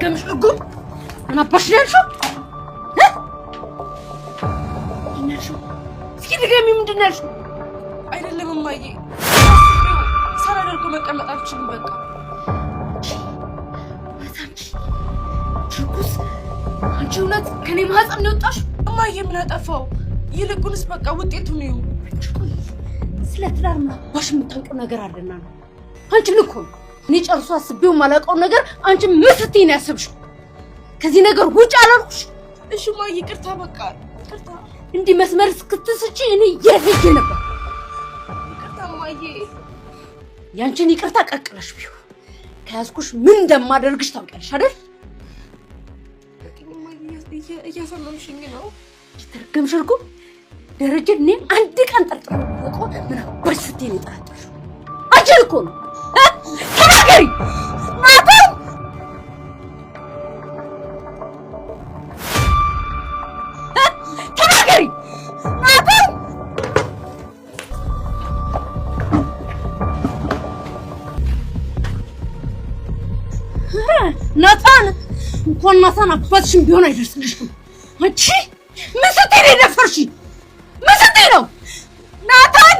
የተረገምሽ እርጉም ምን አባሽ ያልሽው? እስኪ ድገሚ፣ ምንድን ነው ያልሽው? አይደለም እማዬ፣ ሳላደርገው መቀመጥ አልችልም። በቃ ትኩስ አንቺ እውነት ከኔ ማህፀን ነው የወጣሽው? እማዬ ምን አጠፋው? ይልቁንስ በቃ ውጤቱን ነው። ስለ ትዳር ማባሽ የምታውቂው ነገር አለና ነው። አንቺን እኮ እኔ ጨርሶ አስቤው የማላውቀው ነገር አንቺ ምን ስትይ ነው ያሰብሽው? ከዚህ ነገር ውጭ አላልኩሽ? እሺ እማዬ ይቅርታ፣ በቃ ይቅርታ። እንዲህ መስመር እስክትስጪ እኔ የት ሄጄ ነበር? ይቅርታ እማዬ። ያንቺን ይቅርታ ቀቅለሽ ቢሆን ከያዝኩሽ ምን እንደማደርግሽ ታውቂያለሽ አይደል? እያሰመምሽኝ ነው። የተረገምሽ እርጉም ደረጀ። እኔ አንድ ቀን ጠርጥሮ እኮ ምን አባሽ ስትይ ነው የጠረጠርሽው? አንቺን እኮ ነው። ተናገሪ ናታን። ተናገሪ ናታን። ናታን እንኳን ናታን አባትሽም ቢሆን አይደርስልሽም። አንቺ ምን ስትይ ነው የደፈርሽኝ? ምን ስትይ ነው ናታን?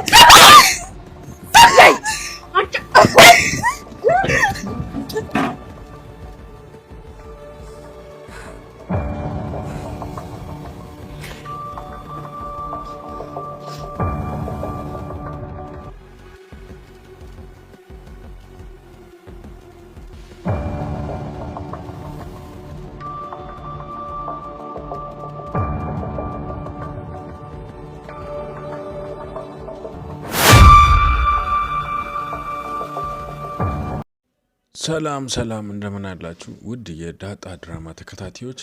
ተይ አንቺ ሰላም እንደምን አላችሁ ውድ የዳጣ ድራማ ተከታታዮች።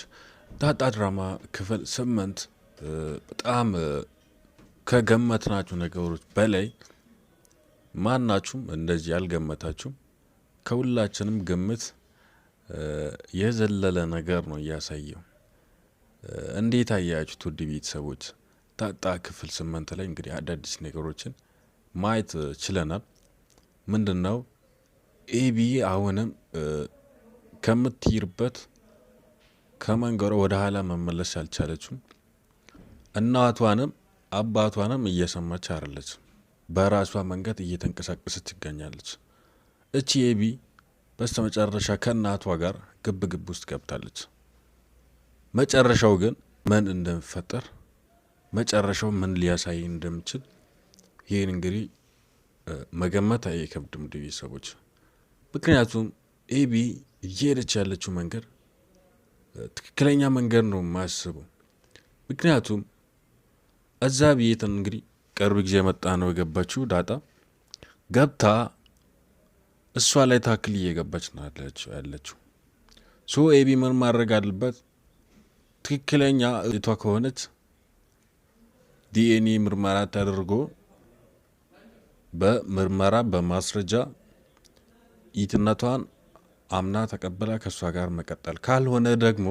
ዳጣ ድራማ ክፍል 8 በጣም ከገመትናችሁ ነገሮች በላይ ማናችሁም እንደዚህ ያልገመታችሁም ከሁላችንም ግምት የዘለለ ነገር ነው እያሳየው። እንዴት አያችሁት ውድ ቤተሰቦች? ዳጣ ክፍል 8 ላይ እንግዲህ አዳዲስ ነገሮችን ማየት ችለናል። ምንድነው ኤቢ አሁንም ከምትይርበት ከመንገሯ ወደ ኋላ መመለስ ያልቻለችው እናቷንም አባቷንም እየሰማች አይደለች። በራሷ መንገድ እየተንቀሳቀሰች ትገኛለች። እቺ ኤቢ በስተመጨረሻ ከእናቷ ጋር ግብ ውስጥ ገብታለች። መጨረሻው ግን ምን እንደሚፈጠር መጨረሻው ምን ሊያሳይ እንደሚችል ይሄን እንግዲህ መገመት አይከብድም ቤተሰቦች። ምክንያቱም ኤቢ እየሄደች ያለችው መንገድ ትክክለኛ መንገድ ነው ማስበው። ምክንያቱም እዛ ቤት እንግዲህ ቅርብ ጊዜ መጣ ነው የገባችው ዳጣ። ገብታ እሷ ላይ ታክል እየገባች ነው ያለችው። ሶ ኤቢ ምን ማድረግ አለበት? ትክክለኛ እቷ ከሆነች ዲኤንኤ ምርመራ ተደርጎ በምርመራ በማስረጃ ይትነቷን አምና ተቀበላ ከሷ ጋር መቀጠል፣ ካልሆነ ደግሞ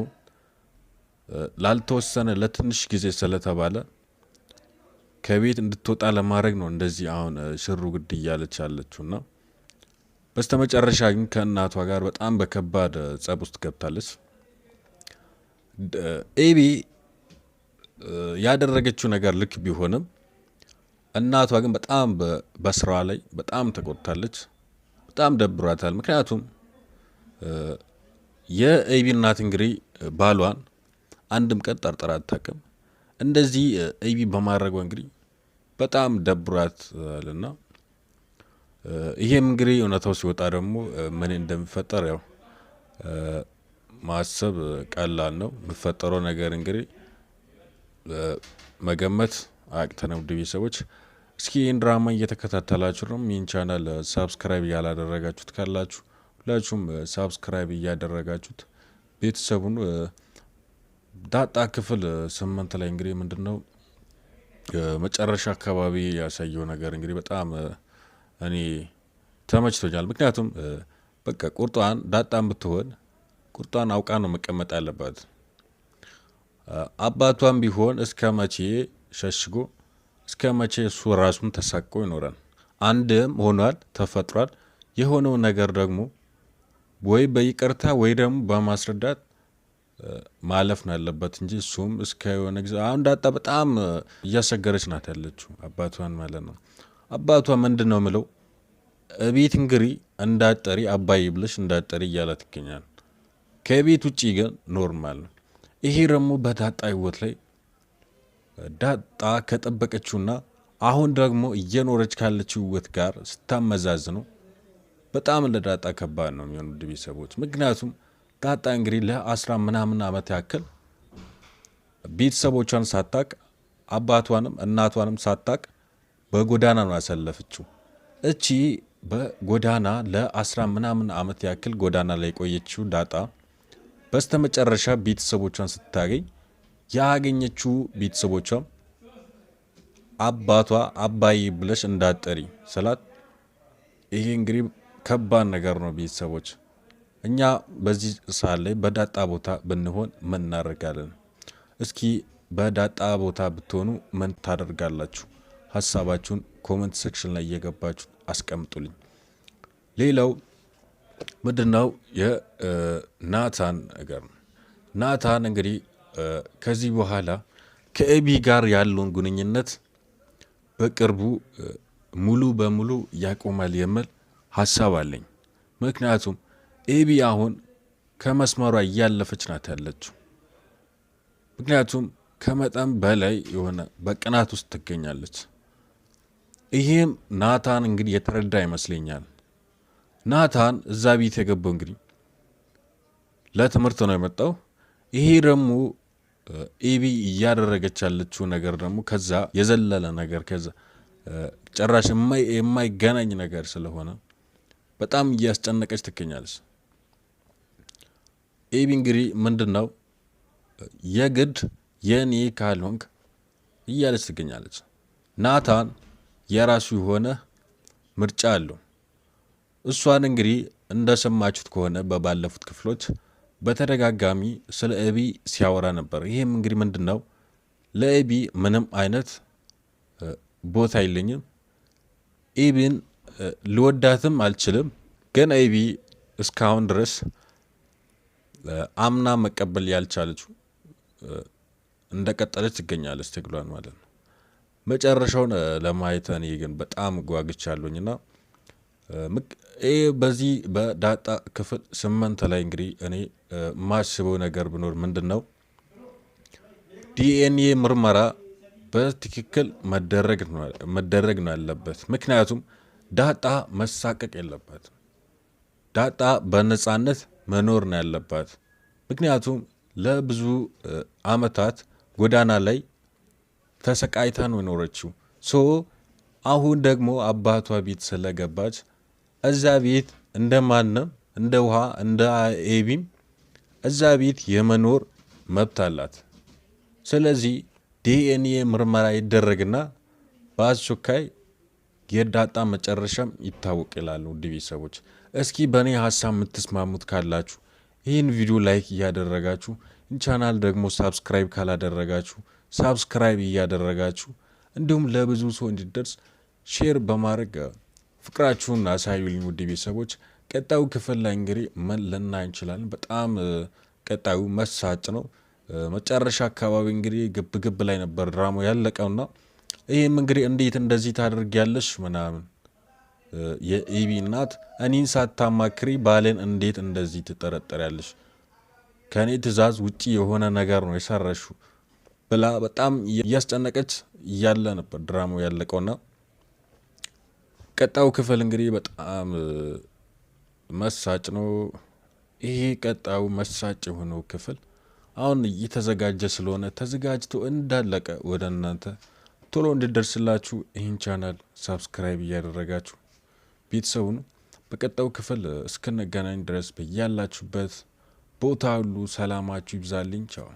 ላልተወሰነ ለትንሽ ጊዜ ስለተባለ ከቤት እንድትወጣ ለማድረግ ነው እንደዚህ አሁን ሽሩ ግድ እያለች ያለችውና በስተመጨረሻ ግን ከእናቷ ጋር በጣም በከባድ ጸብ ውስጥ ገብታለች። ኤቢ ያደረገችው ነገር ልክ ቢሆንም እናቷ ግን በጣም በስራዋ ላይ በጣም ተቆጥታለች። በጣም ደብሯታል። ምክንያቱም የኤቢ እናት እንግዲህ ባሏን አንድም ቀን ጠርጥራ አታውቅም። እንደዚህ ኤቢ በማድረጓ እንግዲህ በጣም ደብሯታልና ይሄም እንግዲህ እውነታው ሲወጣ ደግሞ ምን እንደሚፈጠር ያው ማሰብ ቀላል ነው። የሚፈጠረው ነገር እንግዲህ መገመት አያቅተንም ውድ ቤተሰቦች። እስኪ ይህን ድራማ እየተከታተላችሁ ነው። ይህን ቻናል ሳብስክራይብ ያላደረጋችሁት ካላችሁ ሁላችሁም ሳብስክራይብ እያደረጋችሁት ቤተሰቡን። ዳጣ ክፍል 8 ላይ እንግዲህ ምንድነው መጨረሻ አካባቢ ያሳየው ነገር እንግዲህ በጣም እኔ ተመችቶኛል። ምክንያቱም በቃ ቁርጧን ዳጣም ብትሆን ቁርጧን አውቃ ነው መቀመጥ ያለባት። አባቷም ቢሆን እስከ መቼ ሸሽጎ እስከ መቼ እሱ ራሱን ተሳቆ ይኖራል? አንድም ሆኗል፣ ተፈጥሯል። የሆነው ነገር ደግሞ ወይ በይቅርታ ወይ ደግሞ በማስረዳት ማለፍ ነው ያለበት እንጂ እሱም እስከ የሆነ ጊዜ አሁን ዳጣ በጣም እያሰገረች ናት ያለችው አባቷን ማለት ነው። አባቷ ምንድን ነው ምለው ቤት እንግዲህ እንዳጠሪ አባይ ብለሽ እንዳጠሪ እያላት ይገኛል። ከቤት ውጪ ግን ኖርማል ነው። ይሄ ደግሞ በዳጣ ህይወት ላይ ዳጣ ከጠበቀችውና አሁን ደግሞ እየኖረች ካለችው ህይወት ጋር ስታመዛዝ ነው በጣም ለዳጣ ከባድ ነው የሚሆኑት ቤተሰቦች። ምክንያቱም ዳጣ እንግዲህ ለ10 ምናምን ዓመት ያክል ቤተሰቦቿን ሳታቅ አባቷንም እናቷንም ሳታቅ በጎዳና ነው ያሳለፈችው። እቺ በጎዳና ለ10 ምናምን ዓመት ያክል ጎዳና ላይ ቆየችው ዳጣ በስተመጨረሻ ቤተሰቦቿን ስታገኝ ያገኘችው ቤተሰቦቿም አባቷ አባይ ብለሽ እንዳጠሪ ስላት ይሄ እንግዲህ ከባድ ነገር ነው ቤተሰቦች። እኛ በዚህ ሰዓት ላይ በዳጣ ቦታ ብንሆን ምን እናደርጋለን? እስኪ በዳጣ ቦታ ብትሆኑ ምን ታደርጋላችሁ? ሀሳባችሁን ኮመንት ሴክሽን ላይ እየገባችሁ አስቀምጡልኝ። ሌላው ምንድነው የናታን ነገር ነው። ናታን እንግዲህ ከዚህ በኋላ ከኤቢ ጋር ያለውን ግንኙነት በቅርቡ ሙሉ በሙሉ ያቆማል የሚል ሀሳብ አለኝ። ምክንያቱም ኤቢ አሁን ከመስመሯ እያለፈች ናት ያለችው። ምክንያቱም ከመጠን በላይ የሆነ በቅናት ውስጥ ትገኛለች። ይሄም ናታን እንግዲህ የተረዳ ይመስለኛል። ናታን እዛ ቤት የገባው እንግዲህ ለትምህርት ነው የመጣው። ይሄ ደግሞ ኤቢ እያደረገች ያለችው ነገር ደግሞ ከዛ የዘለለ ነገር ከዛ ጭራሽ የማይገናኝ ነገር ስለሆነ በጣም እያስጨነቀች ትገኛለች። ኤቢ እንግዲህ ምንድነው የግድ የኔ ካልሆንክ እያለች ትገኛለች። ናታን የራሱ የሆነ ምርጫ አለው። እሷን እንግዲህ እንደሰማችሁት ከሆነ በባለፉት ክፍሎች በተደጋጋሚ ስለ ኤቢ ሲያወራ ነበር። ይሄም እንግዲህ ምንድነው ለኤቢ ምንም አይነት ቦታ የለኝም፣ ኤቢን ልወዳትም አልችልም፣ ግን ኤቢ እስካሁን ድረስ አምና መቀበል ያልቻለችው እንደቀጠለች ትገኛለች ትግሏን ማለት ነው። መጨረሻውን ለማየት እኔ ግን በጣም ጓግቻለሁኝና በዚህ በዳጣ ክፍል 8 ላይ እንግዲህ እኔ ማስበው ነገር ብኖር ምንድነው ዲኤንኤ ምርመራ በትክክል መደረግ ነው ያለበት። ምክንያቱም ዳጣ መሳቀቅ የለባት። ዳጣ በነጻነት መኖር ነው ያለባት። ምክንያቱም ለብዙ አመታት ጎዳና ላይ ተሰቃይታ ነው የኖረችው። አሁን ደግሞ አባቷ ቤት ስለገባች እዛ ቤት እንደማንም እንደ ውሃ እንደ ኤቢም እዛ ቤት የመኖር መብት አላት። ስለዚህ ዲኤንኤ ምርመራ ይደረግና በአስቸኳይ የዳጣ መጨረሻም ይታወቅ ይላሉ። ውድ ቤተሰቦች እስኪ በእኔ ሀሳብ የምትስማሙት ካላችሁ ይህን ቪዲዮ ላይክ እያደረጋችሁ ቻናል ደግሞ ሳብስክራይብ ካላደረጋችሁ ሳብስክራይብ እያደረጋችሁ እንዲሁም ለብዙ ሰው እንዲደርስ ሼር በማድረግ ፍቅራችሁን አሳዩልኝ። ውድ ቤተሰቦች ቀጣዩ ክፍል ላይ እንግዲህ ምን ልናይ እንችላለን? በጣም ቀጣዩ መሳጭ ነው። መጨረሻ አካባቢ እንግዲህ ግብ ላይ ነበር ድራማው ያለቀውና ይህም እንግዲህ እንዴት እንደዚህ ታደርጊያለሽ ምናምን የኤቢ እናት እኔን ሳታማክሪ ባሌን እንዴት እንደዚህ ትጠረጠሪያለሽ? ከኔ ትእዛዝ ውጪ የሆነ ነገር ነው የሰራሹ ብላ በጣም እያስጨነቀች እያለ ነበር ድራማው ያለቀውና ቀጣዩ ክፍል እንግዲህ በጣም መሳጭ ነው። ይሄ ቀጣዩ መሳጭ የሆነው ክፍል አሁን እየተዘጋጀ ስለሆነ ተዘጋጅቶ እንዳለቀ ወደ እናንተ ቶሎ እንድደርስላችሁ ይህን ቻናል ሳብስክራይብ እያደረጋችሁ ቤተሰቡን በቀጣዩ ክፍል እስክንገናኝ ድረስ በያላችሁበት ቦታ ሁሉ ሰላማችሁ ይብዛልኝ። ቻው።